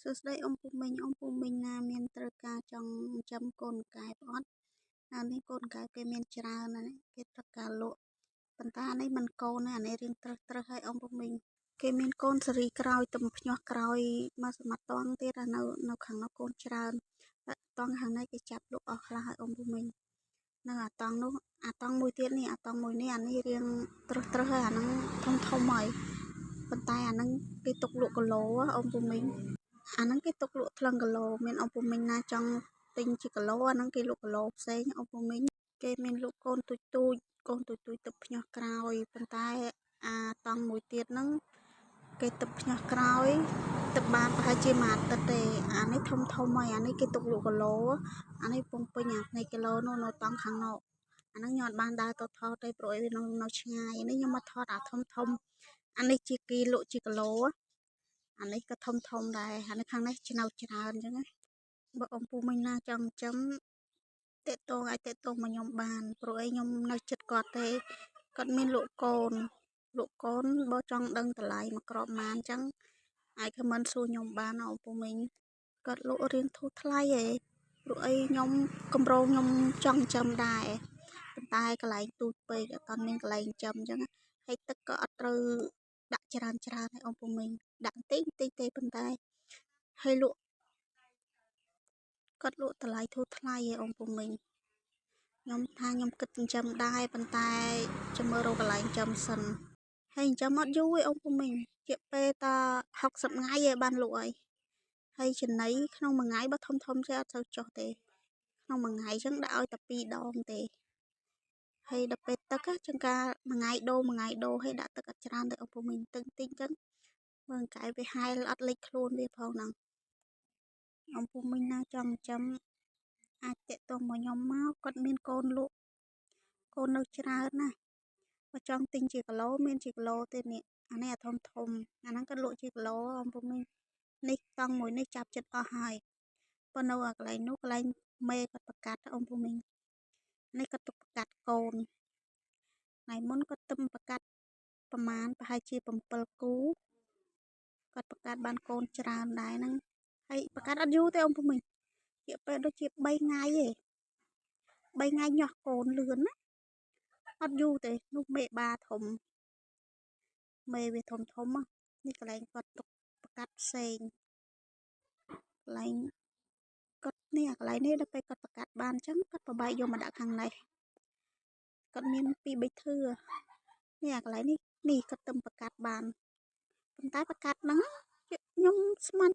សួស្តីôngពូមីងណាមានត្រូវការចង់ចាំកូនកែបអត់អានេះកូនកែបគេមានច្រើនណាស់គេត្រូវការលក់ប៉ុន្តែអានេះមិនកូនណាអានេះរៀងត្រូវឲ្យôngពូមីងគេមានកូនសេរីក្រោយទំភ្ញាស់ក្រោយមកសម្បត្តិតង់ទៀតអានៅខាងនោះកូនច្រើនតែតង់ខាងនេះគេចាប់លក់អស់ខ្លះឲ្យôngពូមីងនៅអាតង់នោះអាតង់មួយទៀតនេះអាតង់មួយនេះអានេះរៀងត្រូវឲ្យអាហ្នឹងធំហើយប៉ុន្តែអាហ្នឹងគេទុកលក់គីឡូôngពូមីងអាហ្នឹងគេទុកលក់ថ្លឹងគីឡូមានôngពូមីងណាចង់ទិញជាគីឡូអាហ្នឹងគេលក់គីឡូផ្សេងôngពូមីងគេមានលក់កូនទូចទឹកភ្ញាស់ក្រោយប៉ុន្តែអាតង់មួយទៀតហ្នឹងគេទឹកភ្ញាស់ក្រោយទឹកបានប្រហែលជាមួយអាទិត្យទេអានេះធំហើយអានេះគេទុកលក់គីឡូអានេះពងពេញអាផ្នែកគីឡូនោះនៅតង់ខាងនោះអាហ្នឹងខ្ញុំអត់បានដើរទៅថតទេព្រោះវានៅឆ្ងាយនេះខ្ញុំមកថតអាធំអានេះជាគេលក់ជាគីឡូអានេះក៏ធំដែរអានេះខាងនេះច្រើនអញ្ចឹងណាបើôngពូមីងណាចង់ចាំតាក់ទងអាចតាក់ទងមកខ្ញុំបានព្រោះខ្ញុំនៅចិត្តគាត់ទេគាត់មានលក់កូនបើចង់ដឹងតម្លៃមួយគ្រាប់ប៉ុន្មានអញ្ចឹងអាចខមមិនសួរខ្ញុំបានôngពូមីងគាត់លក់រៀងធូរថ្លៃឯងព្រោះខ្ញុំកម្រងខ្ញុំចង់ចាំដែរប៉ុន្តែកន្លែងទូចពេកអត់ទាន់មានកន្លែងចាំអញ្ចឹងហើយទឹកក៏អត់ត្រូវដាក់ច្រើនឲ្យôngពូមីងដាក់តិចទេប៉ុន្តែហើយលក់គាត់លក់តម្លៃធូរថ្លៃឯងôngពូមីងខ្ញុំថាខ្ញុំគិតចិញ្ចឹមដែរប៉ុន្តែចាំមើលរកកន្លែងចិញ្ចឹមសិនហើយចិញ្ចឹមអត់យូរឯងôngពូមីងជាពេលតា60ថ្ងៃឯងបានលក់ហើយចំណីក្នុងមួយថ្ងៃបើធំចេះអត់សូវចុះទេក្នុងមួយថ្ងៃអញ្ចឹងដាក់ឲ្យតែ2ដងទេហើយដល់ពេលទឹកចង្ការមួយថ្ងៃដូរហើយដាក់ទឹកអត់ច្រើនទេôngពូមីងទឹកតិចអញ្ចឹងមើលកែវាហែលអត់លេចខ្លួនវាផងហ្នឹងôngពូមីងណាចង់ចាំអាចតាក់ទងមកខ្ញុំមកគាត់មានកូនលក់កូននៅច្រើនណាស់បើចង់ទិញជាគីឡូមានជាគីឡូទេនេះអានេះអាធំអាហ្នឹងគាត់លក់ជាគីឡូôngពូមីងនេះតង់មួយនេះចាប់ចិត្តអស់ហើយប៉ុន្តែនៅកន្លែងនោះកន្លែងមេគាត់ប្រកាសôngពូមីងនេះគាត់ទុកប្រកាសកូនថ្ងៃមុនគាត់ទឹមប្រកាសប្រហែលជា7គូគាត់ប្រកាសបានកូនច្រើនដែរហ្នឹងហើយប្រកាសអត់យូរទេôngពូមីងជាពេលដូចជា3ថ្ងៃឯង3ថ្ងៃញាស់កូនលឿនណាអត់យូរទេនោះមេបាធំមេវាធំនេះកន្លែងគាត់ទុកប្រកាសផ្សេងកន្លែងគាត់នេះអាកន្លែងនេះដល់ពេលគាត់ប្រកាសបានអញ្ចឹងគាត់ប្របែកយកមកដាក់ខាងនេះគាត់មាន2 3ធឿនេះអាកន្លែងនេះគាត់ទឹមប្រកាសបានប៉ុន្តែប្រកាសហ្នឹងខ្ញុំស្មាន